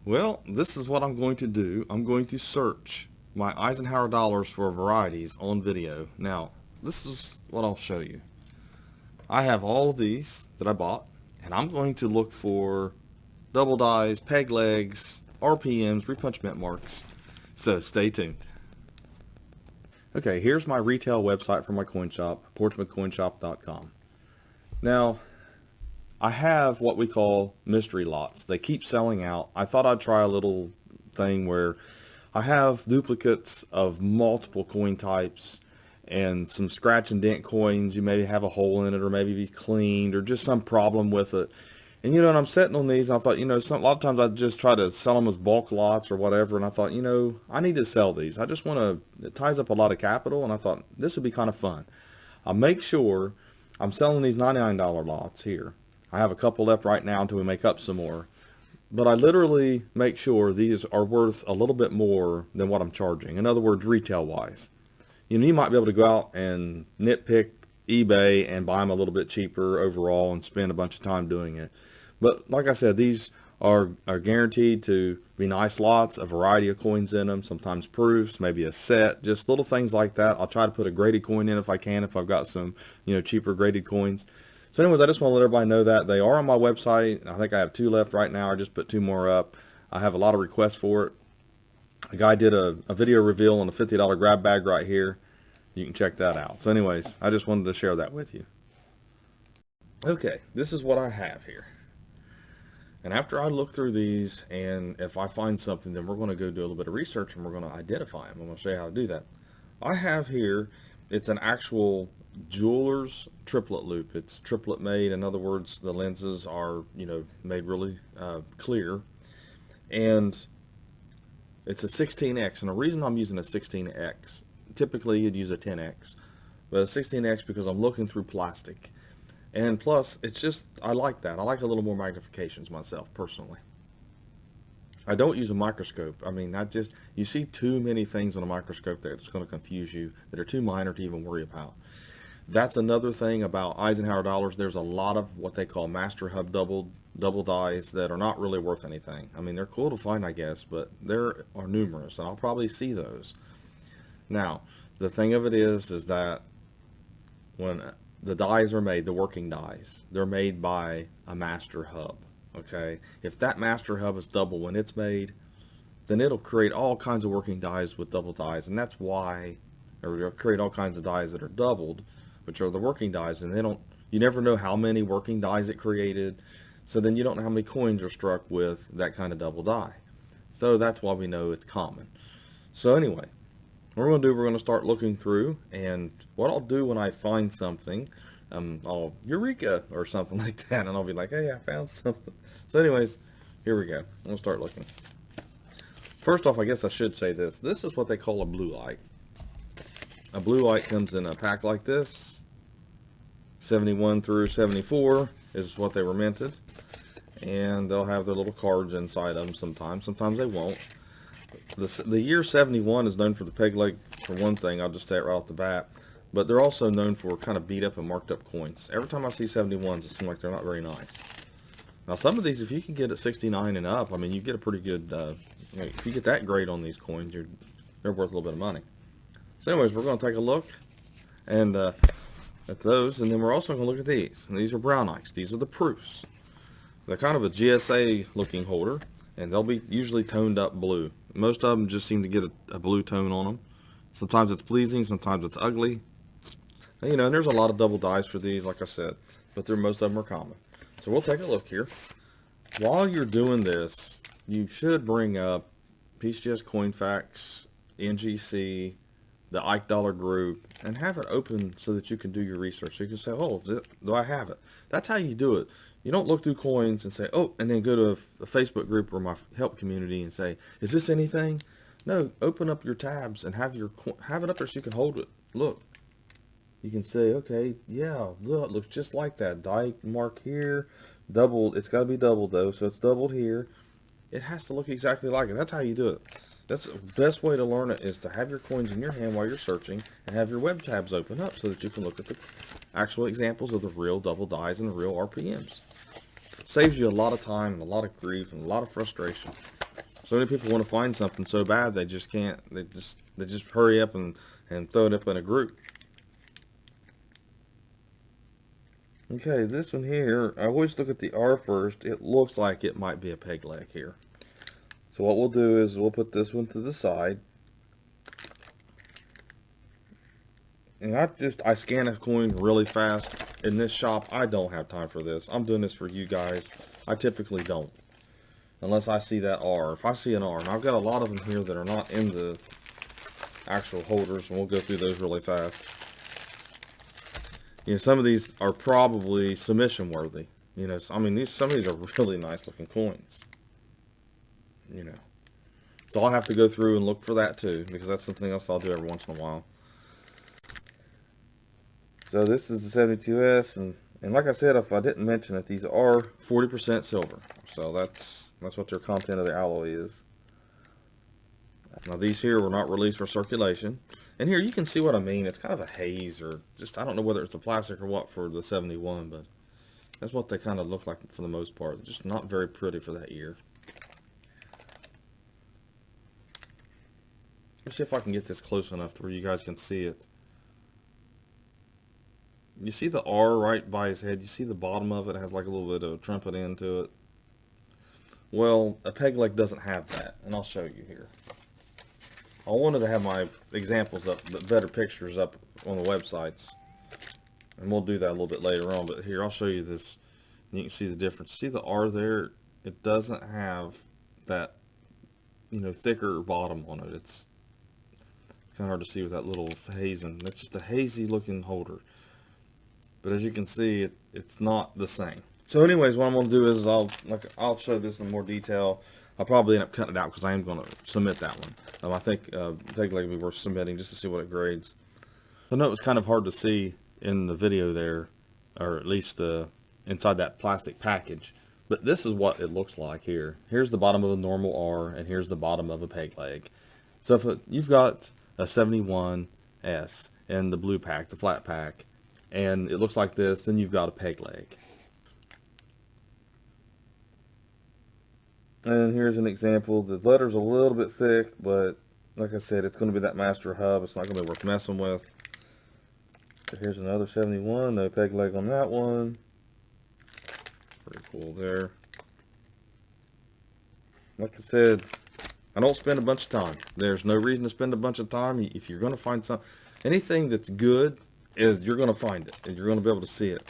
Well, this is what I'm going to do. I'm going to search my Eisenhower dollars for varieties on video. Now, this is what I'll show you. I have all of these that I bought, and I'm going to look for double dies, peg legs, RPMs, repunchment marks. So stay tuned. Okay, here's my retail website for my coin shop, portsmouthcoinshop.com. Now, I have what we call mystery lots. They keep selling out. I thought I'd try a little thing where I have duplicates of multiple coin types and some scratch and dent coins. You maybe have a hole in it or maybe be cleaned or just some problem with it. And you know, and I'm sitting on these and I thought, you know, a lot of times I just try to sell them as bulk lots or whatever. And I thought, you know, I need to sell these. I just want to, it ties up a lot of capital. And I thought this would be kind of fun. I'll make sure I'm selling these $99 lots here. I have a couple left right now until we make up some more. But I literally make sure these are worth a little bit more than what I'm charging. In other words, retail wise. You know, you might be able to go out and nitpick eBay and buy them a little bit cheaper overall and spend a bunch of time doing it. But like I said, these are guaranteed to be nice lots, a variety of coins in them, sometimes proofs, maybe a set, just little things like that. I'll try to put a graded coin in if I can, if I've got some, you know, cheaper graded coins. So anyways, I just want to let everybody know that they are on my website. I think I have 2 left right now. I just put 2 more up. I have a lot of requests for it. A guy did a video reveal on a $50 grab bag right here. You can check that out. So anyways, I just wanted to share that with you. Okay, this is what I have here. And after I look through these, and if I find something, then we're going to go do a little bit of research and we're going to identify them. I'm going to show you how to do that. I have here, it's an actual jeweler's triplet loop. It's triplet made. In other words, the lenses are, you know, made really clear. And it's a 16X. And the reason I'm using a 16X, typically you'd use a 10X, but a 16X because I'm looking through plastic. And plus, it's just, I like that. I like a little more magnifications myself, personally. I don't use a microscope. I mean, you see too many things on a microscope that's going to confuse you, that are too minor to even worry about. That's another thing about Eisenhower dollars. There's a lot of what they call master hub double dies that are not really worth anything. I mean, they're cool to find, I guess, but there are numerous, and I'll probably see those. Now, the thing of it is that when the dies are made, the working dies, they're made by a master hub, okay? If that master hub is double when it's made, then it'll create all kinds of working dies with double dies, and that's why, or it'll create all kinds of dies that are doubled, which are the working dies, and you never know how many working dies it created, so then you don't know how many coins are struck with that kind of double die. So that's why we know it's common. So anyway, what we're going to start looking through, and what I'll do when I find something, I'll Eureka or something like that, and I'll be like, hey, I found something. So anyways, here we go. We'll start looking. First off, I guess I should say this. This is what they call a blue light. A blue light comes in a pack like this. 71 through 74 is what they were minted. And they'll have their little cards inside of them sometimes. Sometimes they won't. The year 71 is known for the peg leg, for one thing. I'll just say it right off the bat. But they're also known for kind of beat up and marked up coins. Every time I see 71s, it seems like they're not very nice. Now, some of these, if you can get at 69 and up, I mean, you get a pretty good, if you get that grade on these coins, they're worth a little bit of money. So anyways, we're going to take a look and at those, and then we're also going to look at these. And these are brown ice. These are the proofs. They're kind of a GSA looking holder, and they'll be usually toned up blue. Most of them just seem to get a blue tone on them. Sometimes it's pleasing, sometimes it's ugly. And, you know, and there's a lot of double dies for these, like I said, but most of them are common. So we'll take a look here. While you're doing this, you should bring up PCS Coin Facts, NGC, the Ike Dollar Group, and have it open so that you can do your research. So you can say, oh, do I have it? That's how you do it. You don't look through coins and say, oh, and then go to a Facebook group or my help community and say, is this anything? No, open up your tabs and have it up there so you can hold it. Look, you can say, okay, yeah, look, it looks just like that. Die mark here, doubled. It's got to be doubled though, so it's doubled here. It has to look exactly like it. That's how you do it. That's the best way to learn it, is to have your coins in your hand while you're searching and have your web tabs open up so that you can look at the actual examples of the real double dies and the real RPMs. It saves you a lot of time and a lot of grief and a lot of frustration. So many people want to find something so bad they just can't. They just hurry up and throw it up in a group. Okay, this one here, I always look at the R first. It looks like it might be a peg leg here. So what we'll do is we'll put this one to the side. And I scan a coin really fast. In this shop, I don't have time for this. I'm doing this for you guys. I typically don't, unless I see that R. If I see an R, and I've got a lot of them here that are not in the actual holders, and we'll go through those really fast. You know, some of these are probably submission worthy. You know, I mean, some of these are really nice looking coins. You know, so I'll have to go through and look for that too, because that's something else I'll do every once in a while. So this is the 72S, and like I said, if I didn't mention it, these are 40% silver. So that's what their content of the alloy is. Now these here were not released for circulation. And here you can see what I mean. It's kind of a haze, or just, I don't know whether it's a plastic or what for the 71, but that's what they kind of look like for the most part. They're just not very pretty for that year. Let's see if I can get this close enough to where you guys can see it. You see the R right by his head? You see the bottom of it has like a little bit of a trumpet end to it. Well, a peg leg doesn't have that, and I'll show you here. I wanted to have my examples up, but better pictures up on the websites. And we'll do that a little bit later on, but here I'll show you this. And you can see the difference. See the R there? It doesn't have that, you know, thicker bottom on it. It's kind of hard to see with that little hazing. That's just a hazy looking holder. But as you can see, it's not the same. So anyways, what I'm going to do is I'll show this in more detail. I'll probably end up cutting it out because I am going to submit that one. I think peg leg would be worth submitting just to see what it grades. I know it was kind of hard to see in the video there, or at least inside that plastic package. But this is what it looks like here. Here's the bottom of a normal R, and here's the bottom of a peg leg. So if you've got a 71S in the blue pack, the flat pack, and it looks like this, then you've got a peg leg. And here's an example. The letter's a little bit thick, but like I said, it's going to be that master hub. It's not going to be worth messing with. So here's another 71. No peg leg on that one. Pretty cool there. Like I said, I don't spend a bunch of time. There's no reason to spend a bunch of time. If you're going to find something, anything that's good, you're going to find it, and you're going to be able to see it.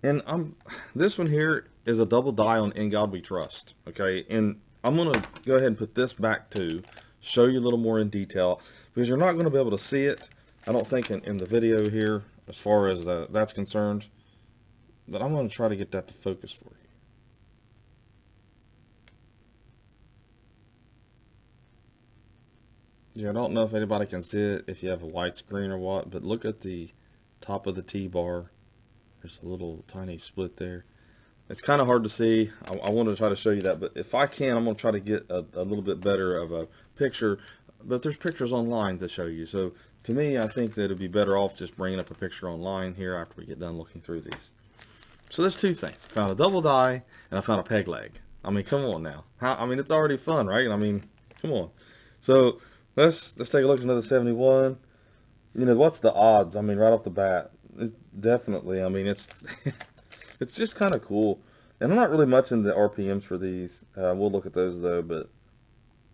And this one here is a double die on In God We Trust. Okay, and I'm going to go ahead and put this back too, show you a little more in detail, because you're not going to be able to see it, I don't think, in the video here, as far as that's concerned. But I'm going to try to get that to focus for you. Yeah, I don't know if anybody can see it if you have a widescreen or what, but look at the top of the T-bar. There's a little tiny split there. It's kind of hard to see. I wanted to try to show you that, but if I can, I'm going to try to get a little bit better of a picture. But there's pictures online to show you. So to me, I think that it'd be better off just bringing up a picture online here after we get done looking through these. So there's two things. I found a double die, and I found a peg leg. I mean, come on now. I mean, it's already fun, right? I mean, come on. So let's take a look at another 71. You know, what's the odds? I mean, right off the bat, it's definitely, I mean, it's it's just kind of cool. And I'm not really much into RPMs for these. We'll look at those though, but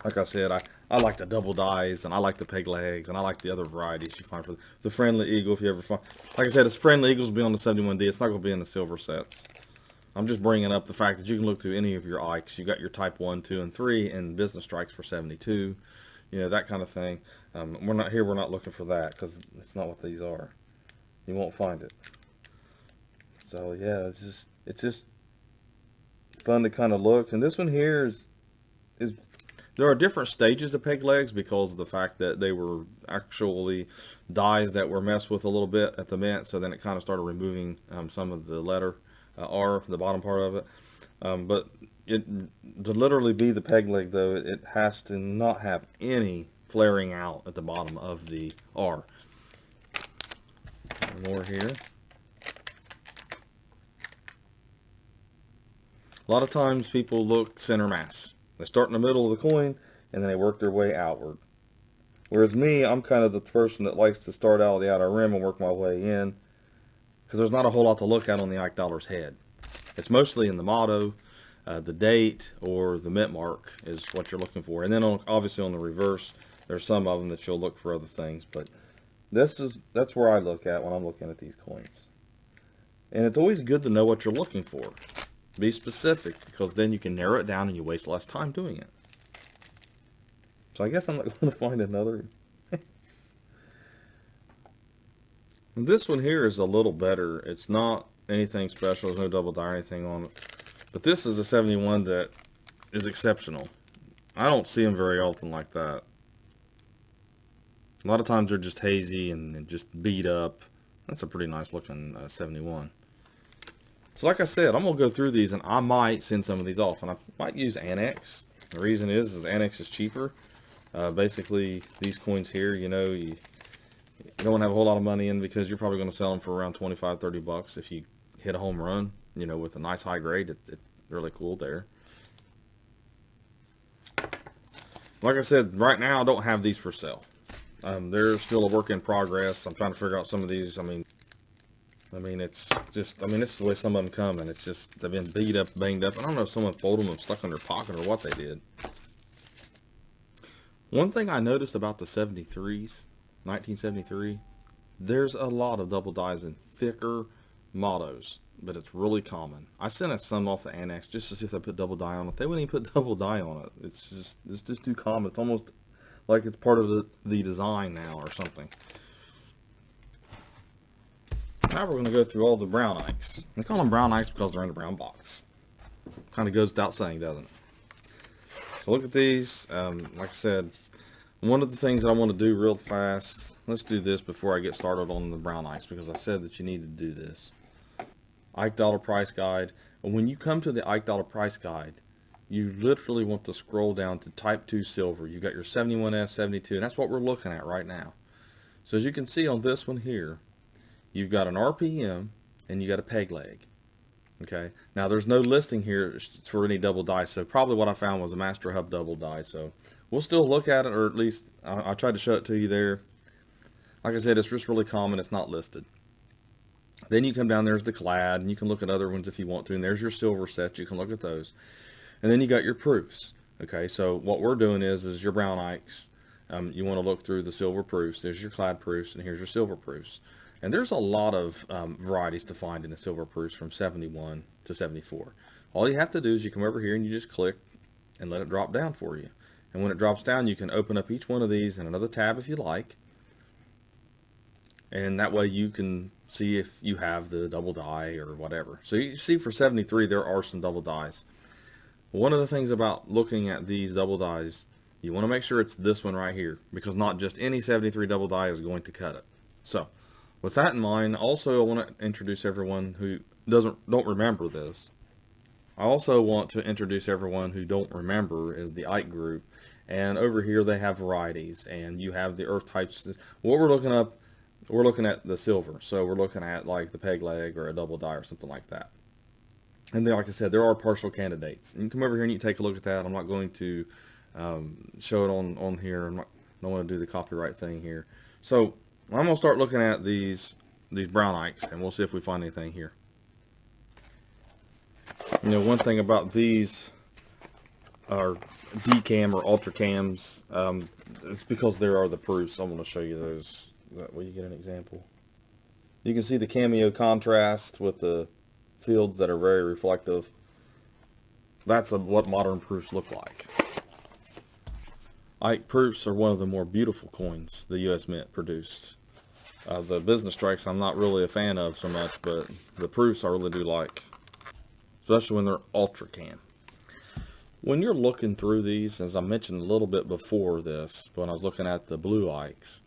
like I said, I like the double dies, and I like the peg legs, and I like the other varieties you find for the friendly eagle. If you ever find, like I said, it's friendly eagles will be on the 71D. It's not going to be in the silver sets. I'm just bringing up the fact that you can look through any of your Ikes. You got your type 1, 2, and 3, and business strikes for 72. You know, that kind of thing. We're not looking for that, because it's not what these are. You won't find it. So yeah, it's just fun to kind of look. And this one here is there are different stages of peg legs because of the fact that they were actually dies that were messed with a little bit at the mint. So then it kind of started removing some of the letter R, the bottom part of it. But to literally be the peg leg though, it has to not have any flaring out at the bottom of the R. More here. A lot of times people look center mass. They start in the middle of the coin, and then they work their way outward. Whereas me, I'm kind of the person that likes to start out the outer rim and work my way in, because there's not a whole lot to look at on the Ike dollar's head. It's mostly in the motto, the date, or the mint mark is what you're looking for. And then obviously on the reverse, there's some of them that you'll look for other things. But that's where I look at when I'm looking at these coins. And it's always good to know what you're looking for. Be specific, because then you can narrow it down and you waste less time doing it. So I guess I'm not going to find another. This one here is a little better. It's not anything special. There's no double die or anything on it. But this is a 71 that is exceptional. I don't see them very often like that. A lot of times they're just hazy and just beat up. That's a pretty nice looking 71. So like I said, I'm going to go through these, and I might send some of these off. And I might use Annex. The reason is Annex is cheaper. Basically, these coins here, you know, you don't want to have a whole lot of money in, because you're probably going to sell them for around 25, 30 bucks if you hit a home run, you know, with a nice high grade. It's really cool there. Like I said, right now I don't have these for sale. They're still a work in progress. I'm trying to figure out some of these. I mean, it's just, this is the way some of them come, and it's just, they've been beat up, banged up. I don't know if someone folded them stuck in their pocket or what they did. One thing I noticed about the 73s, 1973, there's a lot of double dies in thicker mottos, but it's really common. I sent us some off the Annex just to see if they put double die on it. They wouldn't even put double die on it. It's just too common. It's almost like it's part of the design now or something. Now we're going to go through all the brown Ikes. They call them brown Ikes because they're in a brown box. Kind of goes without saying, doesn't it? So look at these. Like I said, one of the things that I want to do real fast, let's do this before I get started on the brown Ikes, because I said that you need to do this. Ike dollar price guide. And when you come to the Ike dollar price guide, you literally want to scroll down to type 2 silver. You got your 71S, 72, and that's what we're looking at right now. So as you can see on this one here, you've got an RPM and you got a peg leg. Okay, now there's no listing here for any double die, so probably what I found was a Master Hub double die. So we'll still look at it, or at least I tried to show it to you there. Like I said, it's just really common. It's not listed. Then you come down, there's the clad, and you can look at other ones if you want to, and there's your silver sets. You can look at those. And then you got your proofs. Okay, so what we're doing is your brown Ikes. You want to look through the silver proofs. There's your clad proofs, and here's your silver proofs. And there's a lot of varieties to find in the silver proofs from 71 to 74. All you have to do is you come over here and you just click and let it drop down for you. And when it drops down, you can open up each one of these in another tab if you like. And that way you can see if you have the double die or whatever. So you see for 73 there are some double dies. One of the things about looking at these double dies, you want to make sure it's this one right here, because not just any 73 double die is going to cut it. So with that in mind, also I want to introduce everyone who don't remember this. I also want to introduce everyone who don't remember is the Ike group. And over here they have varieties, and you have the earth types. What we're looking up, we're looking at the silver. So we're looking at like the peg leg or a double die or something like that. And then, like I said, there are partial candidates. And you come over here and you take a look at that. I'm not going to show it on here. I don't want to do the copyright thing here. So I'm going to start looking at these brown Ikes, and we'll see if we find anything here. You know, one thing about these are decam or ultra cams. It's because there are the proofs. I'm going to show you those. That way you get an example. You can see the cameo contrast with the fields that are very reflective. That's what modern proofs look like. Ike proofs are one of the more beautiful coins the U.S. Mint produced. The business strikes I'm not really a fan of so much, but the proofs I really do like, especially when they're ultra cam. When you're looking through these, as I mentioned a little bit before this, when I was looking at the blue Ikes,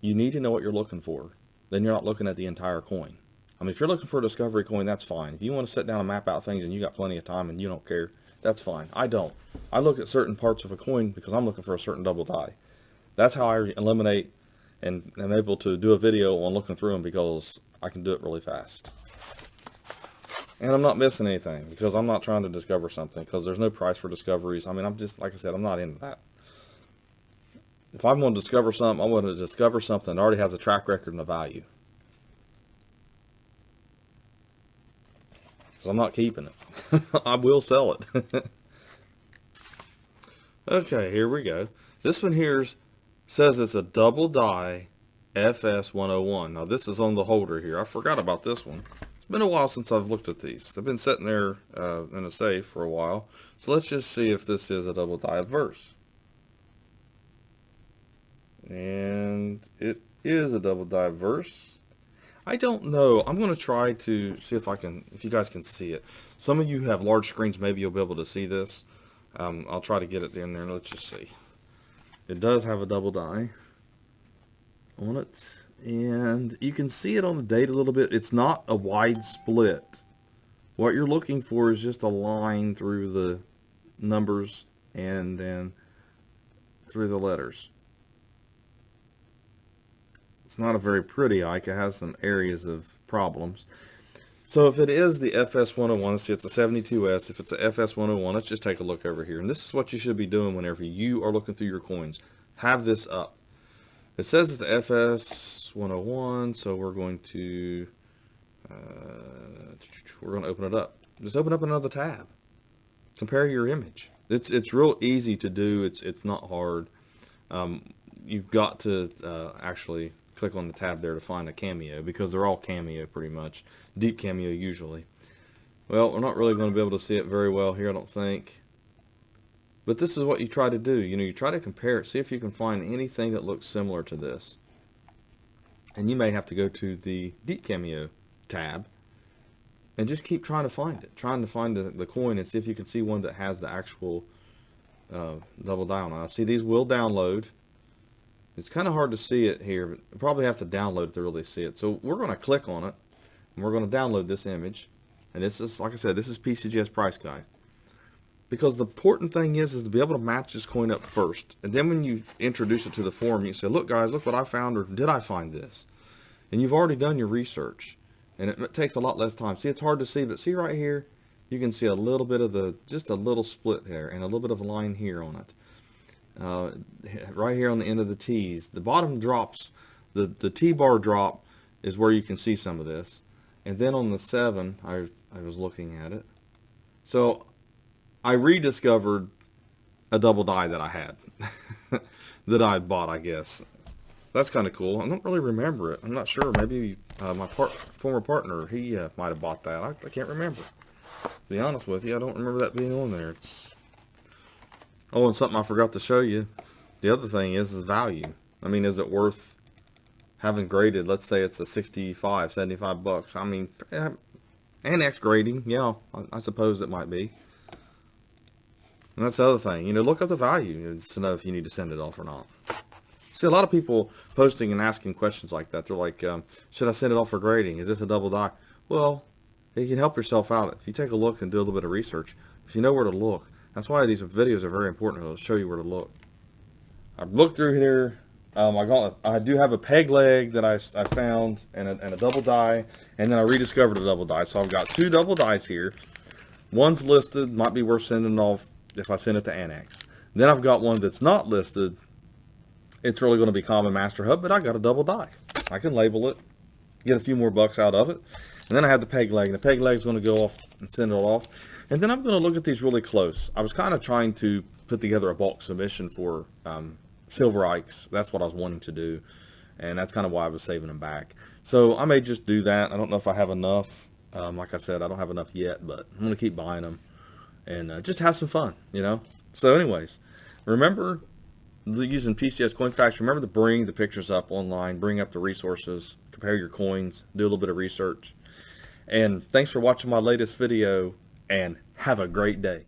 you need to know what you're looking for. Then you're not looking at the entire coin. I mean, if you're looking for a discovery coin, that's fine. If you want to sit down and map out things and you got plenty of time and you don't care, that's fine. I don't. I look at certain parts of a coin because I'm looking for a certain double die. That's how I eliminate, and I'm able to do a video on looking through them, because I can do it really fast. And I'm not missing anything because I'm not trying to discover something, because there's no price for discoveries. I mean, I'm just, like I said, I'm not into that. If I'm going to discover something, I want to discover something that already has a track record and a value. Because I'm not keeping it. I will sell it. Okay, here we go. This one here says it's a double die FS101. Now this is on the holder here. I forgot about this one. It's been a while since I've looked at these. They've been sitting there in a safe for a while. So let's just see if this is a double die verse. And it is a double die verse. I don't know. I'm going to try to see if you guys can see it. Some of you have large screens. Maybe you'll be able to see this. I'll try to get it in there. Let's just see. It does have a double die on it, and you can see it on the date a little bit. It's not a wide split. What you're looking for is just a line through the numbers and then through the letters. It's not a very pretty ike. It has some areas of problems. So if it is the FS101, let's see, it's a 72S. If it's a FS101, let's just take a look over here. And this is what you should be doing whenever you are looking through your coins. Have this up. It says it's the FS101, so we're going to open it up. Just open up another tab. Compare your image. It's real easy to do. It's not hard. You've got to actually click on the tab there to find a cameo, because they're all cameo pretty much. Deep cameo usually. Well, we're not really going to be able to see it very well here, I don't think. But this is what you try to do. You know, you try to compare it, see if you can find anything that looks similar to this. And you may have to go to the deep cameo tab and just keep trying to find it. Trying to find the coin and see if you can see one that has the actual double die on it. See, these will download. It's kind of hard to see it here, but you probably have to download it to really see it. So we're going to click on it, and we're going to download this image. And this is, like I said, this is PCGS Price Guide. Because the important thing is to be able to match this coin up first. And then when you introduce it to the forum, you say, look guys, look what I found, or did I find this? And you've already done your research. And it takes a lot less time. See, it's hard to see, but see right here, you can see a little bit of just a little split there, and a little bit of a line here on it. Right here on the end of the T's, the bottom drops, the T-bar drop is where you can see some of this. And then on the 7, I was looking at it. So I rediscovered a double die that I had, that I bought, I guess. That's kind of cool. I don't really remember it. I'm not sure. Maybe my former partner, he might have bought that. I can't remember. To be honest with you, I don't remember that being on there. Oh, and something I forgot to show you. The other thing is value. I mean, is it worth having graded? Let's say it's a 65, 75 bucks. I mean, annex grading, yeah, I suppose it might be. And that's the other thing. You know, look at the value to know if you need to send it off or not. See, a lot of people posting and asking questions like that. They're like, should I send it off for grading? Is this a double die? Well, you can help yourself out. If you take a look and do a little bit of research, if you know where to look. That's why these videos are very important. It'll show you where to look. I've looked through here. I do have a peg leg that I found, and a double die, and then I rediscovered a double die. So I've got 2 double dies here. One's listed, might be worth sending off if I send it to Annex. Then I've got one that's not listed. It's really going to be Common Master Hub, but I got a double die. I can label it, get a few more bucks out of it. And then I have the peg leg, and the peg leg's going to go off and send it off. And then I'm going to look at these really close. I was kind of trying to put together a bulk submission for silver ikes. That's what I was wanting to do, and that's kind of why I was saving them back. So I may just do that. I don't know if I have enough. Like I said, I don't have enough yet, but I'm going to keep buying them and just have some fun, you know. So anyways, remember using PCS Coin Facts. Remember to bring the pictures up online, bring up the resources, compare your coins, do a little bit of research. And thanks for watching my latest video, and have a great day.